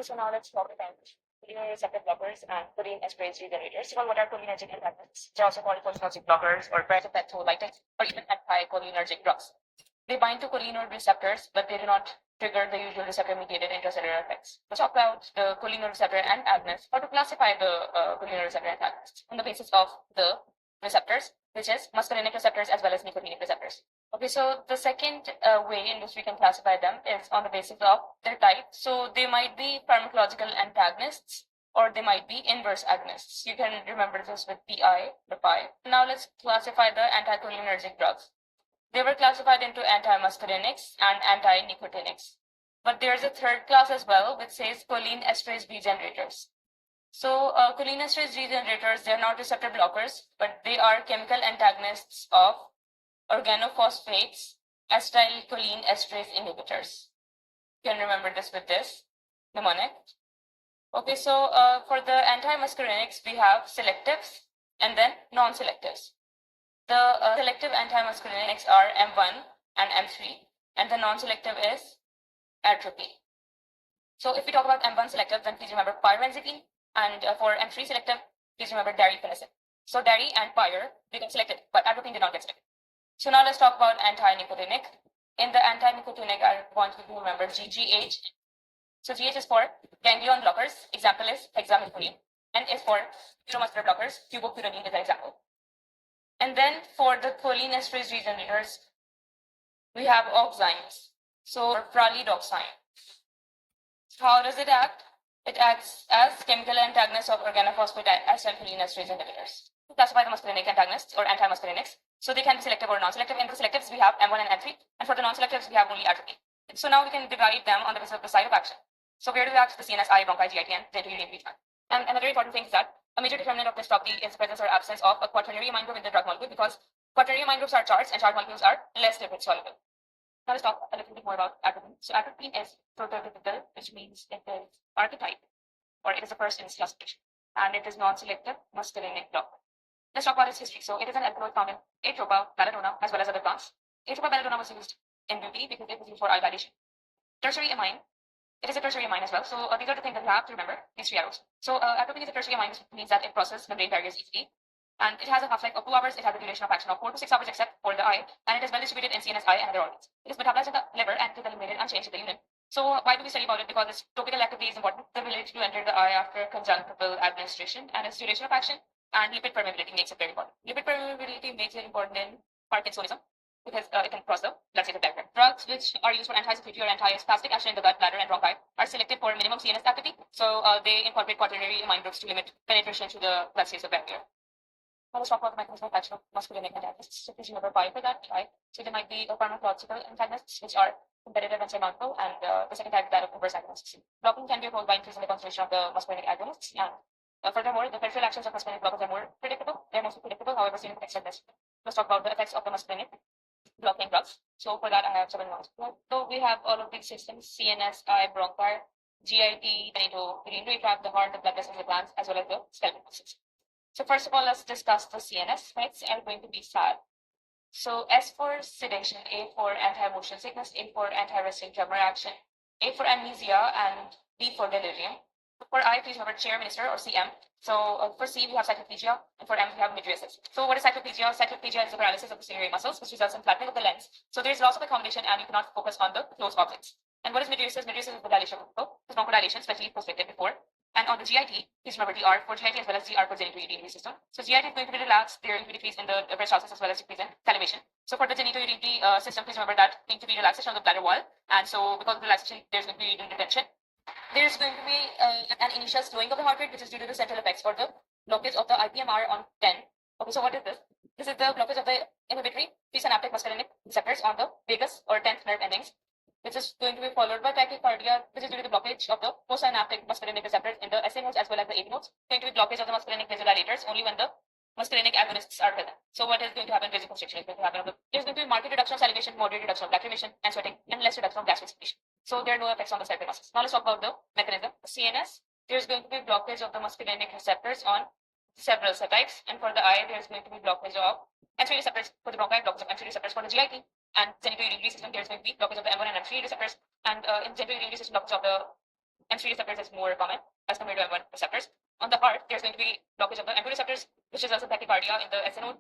So now let's talk about receptor blockers and cholinesterase regenerators. So what are cholinergic antagonists? They're also called cholinergic blockers or beta-peptidolytics or even anti-cholinergic drugs. They bind to cholinol receptors, but they do not trigger the usual receptor-mediated intracellular effects. Let's talk about the cholinol receptor antagonists, or to classify the cholinol receptor antagonists on the basis of the receptors, which is muscarinic receptors as well as nicotinic receptors. Okay, so the second way in which we can classify them is on the basis of their type. So they might be pharmacological antagonists or they might be inverse agonists. You can remember this with PI, the pi. Now let's classify the anticholinergic drugs. They were classified into antimuscarinics and anti-nicotinics. But there's a third class as well, which says cholinesterase regenerators. So cholinesterase regenerators, they're not receptor blockers, but they are chemical antagonists of organophosphates, acetylcholinesterase inhibitors. You can remember this with this mnemonic. Okay, so for the antimuscarinics, we have selectives and then non-selectives. The selective antimuscarinics are M1 and M3, and the non-selective is atropine. So if we talk about M1 selective, then please remember pyrazine, and for M3 selective, please remember darifenacin. So dari and pyr, they got selected, but atropine did not get selected. So now let's talk about anti-nicotinic. In the anti-nicotinic, I want you to remember GGH. So GH is for ganglion blockers. Example is hexamethylene. N is for neuromuscular blockers. Tubocuronium is an example. And then for the cholinesterase regenerators, we have oxymes. So pralidoxime. How does it act? It acts as chemical antagonist of organophosphate acetylcholinesterase inhibitors. To classify the muscarinic antagonists or antimuscarinics, so they can be selective or non-selective. In the selectives, we have M1 and M3, and for the non-selectives, we have only atropine. So now we can divide them on the basis of the site of action. So where do they act? The CNS, eye, bronchi, GIT, and genitourinary region. And another important thing is that a major determinant of this property is the presence or absence of a quaternary amine group in the drug molecule, because quaternary amine groups are charged and charged molecules are less lipid soluble. Now let's talk a little bit more about atropine. So atropine is prototypical, which means it is archetype, or it is the first in its classification, and it is non-selective muscarinic blocker. Let's talk about its history. So it is an alkaloid found in Atropa belladonna as well as other plants. Atropa belladonna was used in beauty because it was used for eye dilation. Tertiary amine, it is a tertiary amine as well. So these are the things that you have to remember, these three arrows. So atropine is a tertiary amine, which means that it crosses membrane barriers easily. And it has a half-life of 2 hours. It has a duration of action of 4 to 6 hours except for the eye. And it is well distributed in CNS, eye, and other organs. It is metabolized in the liver and it is eliminated unchanged in the urine. So why do we study about it? Because its topical activity is important. The ability to enter the eye after conjunctival administration and its duration of action and lipid permeability makes it very important. Lipid permeability makes it important in Parkinsonism because it can cross the blood-brain barrier. Drugs which are used for anti-secretory or anti-spastic action in the gut, bladder, and bronchi are selected for minimum CNS activity. So they incorporate quaternary amine groups to limit penetration to the blood-brain barrier. Now let's talk about the mechanism of action of muscarinic antagonists. So please remember pi for that, right? So there might be the pharmacological antagonists, which are competitive and surmountable, and the second type is that of inverse agonists. Blocking can be opposed by increasing the concentration of the muscarinic agonists, and furthermore, the peripheral actions of muscarinic blockers are more predictable. They're mostly predictable, however, significant effects are less. Let's talk about the effects of the muscarinic blocking drugs. So for that, I have 7 notes. So we have all of these systems: CNS, eye, bronchi, GIT, urinary tract, the heart, the blood vessels, the glands, as well as the skeletal muscles. So first of all, let's discuss the CNS effects are going to be SAD. So S for sedation, A for anti-motion sickness, A for anti-resting tremor action, A for amnesia, and D for delirium. For I, please remember chair, minister, or CM. So for C, we have cycloplegia, and for M, we have mydriasis. So what is cycloplegia? Cycloplegia is the paralysis of the ciliary muscles, which results in flattening of the lens. So there is loss of accommodation, and you cannot focus on the close objects. And what is mydriasis? Mydriasis is the dilation of the pupil, the bronchodilation, especially prospective before. And on the GIT, please remember the R for GIT as well as the R for genitourinary system. So GIT is going to be relaxed, there will be decrease in the peristalsis as well as decrease in salivation. So for the genitourinary system, please remember that going to be relaxation of the bladder wall. And so because of the relaxation, there's going to be urinary retention. There's going to be an initial slowing of the heart rate, which is due to the central effects for the blockage of the IPMR on 10. Okay, so what is this? This is the blockage of the inhibitory presynaptic muscarinic receptors on the vagus or 10th nerve endings, which is going to be followed by tachycardia, which is due to the blockage of the postsynaptic muscarinic receptors in the SA nodes as well as the AV nodes. Going to be blockage of the muscarinic vasodilators only when the muscarinic agonists are present. So what is going to happen? Vasoconstriction is going to happen. There's going to be marked reduction of salivation, moderate reduction of lacrimation and sweating, and less reduction of gastric secretion. So there are no effects on the cerebral muscles. Now let's talk about the mechanism. CNS, there's going to be blockage of the muscarinic receptors on several subtypes, and for the eye, there's going to be blockage of M3 receptors for the bronchi, blockage of M3 receptors for the GIT, and genitourinary system, there's going to be blockage of the M1 and M3 receptors, and in genitourinary system, blockage of the M3 receptors is more common as compared to M1 receptors. On the heart, there's going to be blockage of the M2 receptors, which is also tachycardia in the SA node.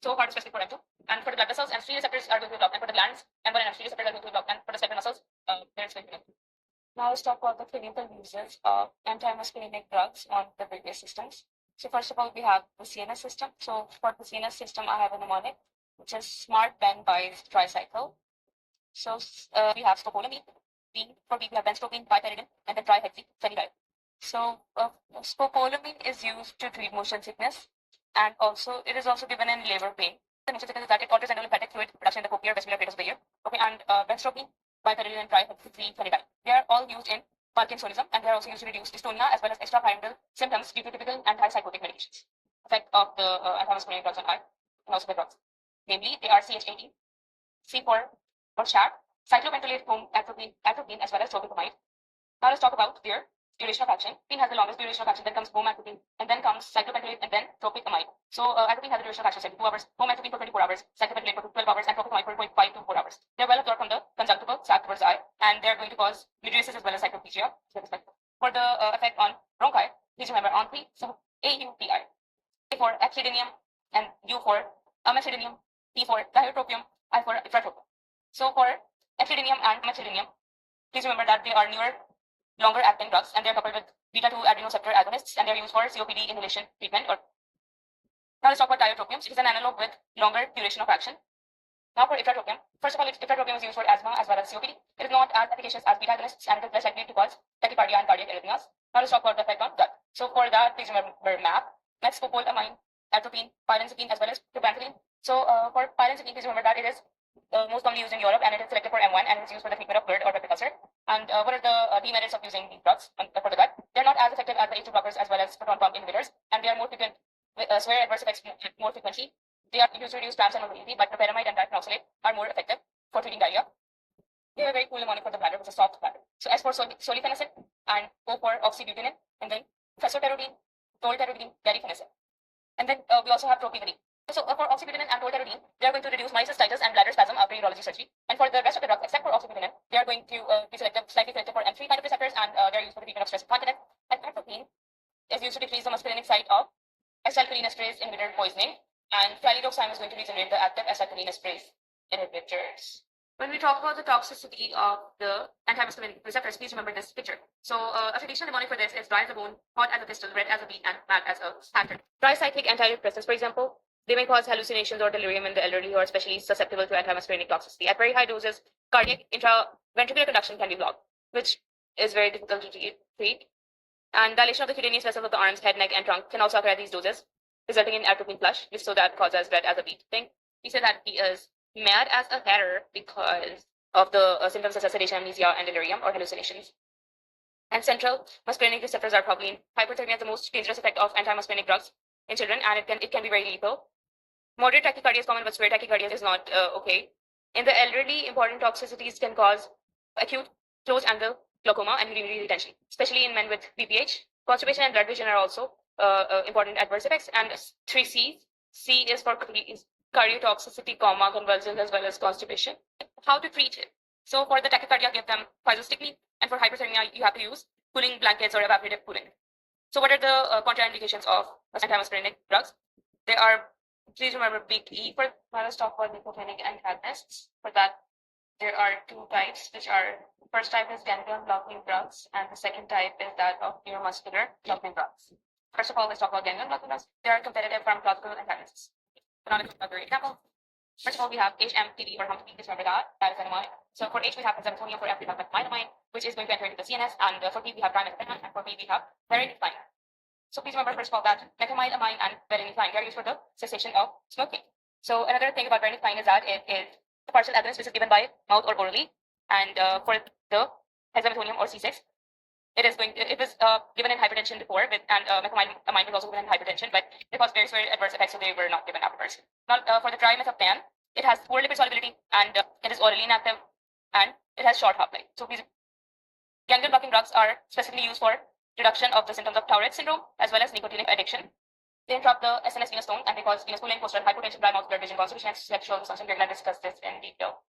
So heart is specific for M2. And for the blood vessels, M3 receptors are going to be blocked. And for the glands, M1 and M3 receptors are going to be blocked. And for the skeletal muscles, there's going to be M2. Now let's talk about the clinical uses of antimuscarinic drugs on the various systems. So first of all, we have the CNS system. So for the CNS system, I have a mnemonic, which is smart Ben buys tricycle. So we have scopolamine. For B, we have benztropine, bipyridine, and then trihexyphenidyl. So scopolamine is used to treat motion sickness, and also it is also given in labor pain. The motion sickness is that it alters endolymphatic fluid production in the cochlear vestibular apparatus of the ear. Okay, and benztropine, bipyridine, and trihexyphenidyl. They are all used in Parkinsonism, and they are also used to reduce dystonia as well as extrapyramidal symptoms due to typical antipsychotic medications. Effect of the antimuscarinic drugs on eye and also the drugs. Namely, they are CH18, C4 or SHAT, cyclopentolate, atropine, as well as tropicamide. Now let's talk about their duration of action. Atropine has the longest duration of action, then comes atropine, and then comes cyclopentolate, and then tropicamide. So atropine has a duration of action 72 hours, atropine for 24 hours, cyclopentolate for 12 hours, and tropicamide for 0.5 to 4 hours. They're well absorbed from the conjunctiva sac towards the eye, and they're going to cause mydriasis as well as cycloplegia. For the effect on bronchi, please remember on 3, so AUPI. A for actinium, and U for amethydinium, T for dihytropium, I for ipratropium. So for actinium and amethydinium, please remember that they are newer, longer acting drugs, and they're coupled with beta-2 adrenoceptor agonists, and they're used for COPD inhalation treatment. Now let's talk about dihytropium. It is an analog with longer duration of action. Now for ipratropium, first of all, ipratropium is used for asthma as well as COPD. It is not as efficacious as beta agonists, and it is less likely to cause tachycardia and cardiac arrhythmias. Now let's talk about the effect on gut. So for that, please remember MAP, methscopolamine, atropine, pyranzapine, as well as propantheline. So for pyranzapine, please remember that it is most commonly used in Europe, and it is selected for M1, and it is used for the treatment of GERD or peptic ulcer. And what are the demerits of using these drugs for the gut? They are not as effective as the H2 blockers as well as proton pump inhibitors, and they are more frequent, severe adverse effects more frequently. They are used to reduce cramps and mobility, but topiramide and dipenoxylate are more effective for treating diarrhea. They have a very cool mnemonic for the bladder, which is soft bladder. So S for solifenacin, and O for oxybutynin, and then fesoterodine, tolterodine, garifenacin. And then we also have tropivine. So for oxybutynin and tolterodine, they are going to reduce myositis and bladder spasm after urology surgery. And for the rest of the drugs, except for oxybutynin, they are going to be slightly selective for M3 kind of receptors, and they are used for the treatment of stress incontinence. And atropine is used to decrease the muscarinic site of acetylcholinesterase inhibitor poisoning, and flalidoxime is going to regenerate the active acetylcholinesterase inhibitors. When we talk about the toxicity of the antimuscarinic receptors, please remember this picture. So a traditional mnemonic for this is dry as a bone, hot as a pistol, red as a beet, and mad as a hatter. Tricyclic antidepressants, for example, they may cause hallucinations or delirium in the elderly who are especially susceptible to antimuscarinic toxicity. At very high doses, cardiac intraventricular conduction can be blocked, which is very difficult to treat. And dilation of the cutaneous vessels of the arms, head, neck, and trunk can also occur at these doses, resulting in atropine flush, which so that causes red as a beet thing. He said that he is mad as a hatter because of the symptoms such as sedation, amnesia, and delirium or hallucinations. And central muscarinic receptors are probably hyperthermia, the most dangerous effect of antimuscarinic drugs in children, and it can be very lethal. Moderate tachycardia is common, but severe tachycardia is not okay. In the elderly, important toxicities can cause acute closed-angle glaucoma and urinary retention, especially in men with BPH. Constipation and blood vision are also important adverse effects. And 3 C's. C is for cardiotoxicity, coma, convulsions, as well as constipation. How to treat it? So for the tachycardia, give them physostigmine, and for hyperthermia, you have to use cooling blankets or evaporative cooling. So what are the contraindications of antimuscarinic drugs? They are, please remember, big E for. Now let's talk about nicotinic antagonists. For that, there are 2 types, which are, first type is ganglion blocking drugs, and the second type is that of neuromuscular blocking drugs. First of all, let's talk about ganglion blocking drugs. They are competitive pharmacological antagonists. So now let's talk about the example. First of all, we have HMTD or HMTD, please remember that is NMI. So for H, we have benzalkonium, for F, we have methylamine, which is going to enter into the CNS, and for P, we have trimethylphenone, and for B, we have varenicline. So please remember, first of all, that methylamine and varenicline, they are used for the cessation of smoking. So another thing about varenicline is that it is a partial agonist which is given by mouth or orally, and for the hexamethonium or C6, it was given in hypertension before, and methylamine was also given in hypertension, but it caused very severe adverse effects, so they were not given afterwards. Now, for the trimethophan, it has poor lipid solubility, and it is orally inactive, and it has short half-life. So these ganglion blocking drugs are specifically used for reduction of the symptoms of Tourette syndrome as well as nicotinic addiction. They interrupt the SNS venous tone, and they cause venous pooling, postural hypotension, dry mouth, blurred vision, constipation, and sexual dysfunction. We're going to discuss this in detail.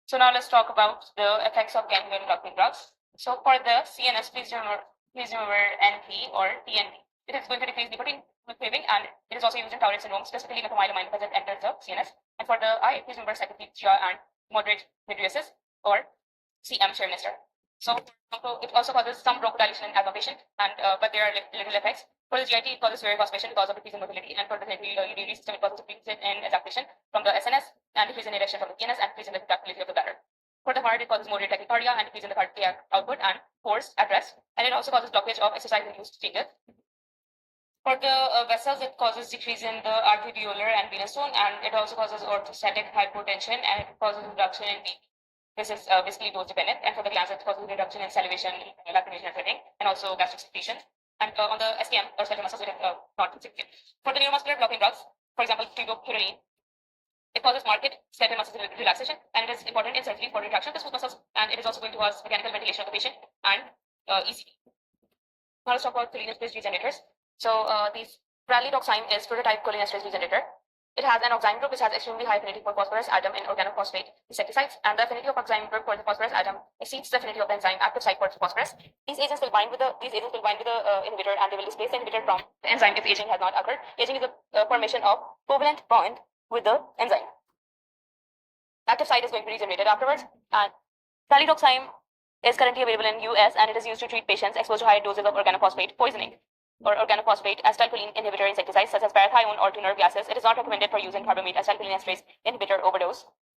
So now let's talk about the effects of ganglion blocking drugs. So for the CNS, please remember NP or TNP. It is going to decrease nicotine craving, and it is also used in Tourette syndrome, specifically methylmine because it enters the CNS. And for the eye, please remember cyclopedia and moderate mydriasis or CM Cholinesterase. So it also causes some bronchodilation in asthma patient, and but there are little effects. For the GIT, it causes severe constipation because of decrease in motility, and for the urinary system, it causes decrease in ejaculation from the SNS, and decrease in erection from the PNS, and decrease in the contractility of the bladder. For the heart, it causes moderate tachycardia and decrease in the cardiac output and force at rest, and it also causes blockage of exercise-induced changes. For the vessels, it causes decrease in the arteriolar and venous tone, and it also causes orthostatic hypotension, and it causes reduction in BP. This is basically dose dependent. And for the glands, it causes reduction in salivation, lacrimation, and sweating, and also gastric secretion. And on the SKM or skeletal muscles, it is not significant. For the neuromuscular blocking drugs, for example, tibopurine, it causes marked skeletal muscle relaxation, and it is important in surgery for retraction of the smooth muscles, and it is also going to cause mechanical ventilation of the patient and ECD. Now let's talk about cholinesterase regenerators. So these ralidoxime is prototype cholinesterase regenerator. It has an oxime group which has extremely high affinity for phosphorus atom in organophosphate insecticides, and the affinity of oxime group for the phosphorus atom exceeds the affinity of the enzyme active site for phosphorus. These agents will bind with the inhibitor, and they will displace the inhibitor from the enzyme if aging has not occurred. Aging is the formation of covalent bond with the enzyme. Active site is going to be regenerated afterwards, and ralidoxime is currently available in US, and it is used to treat patients exposed to high doses of organophosphate poisoning or organophosphate acetylcholine inhibitor insecticides such as parathione or to nerve gases. It is not recommended for use in carbamate acetylcholinesterase inhibitor overdose.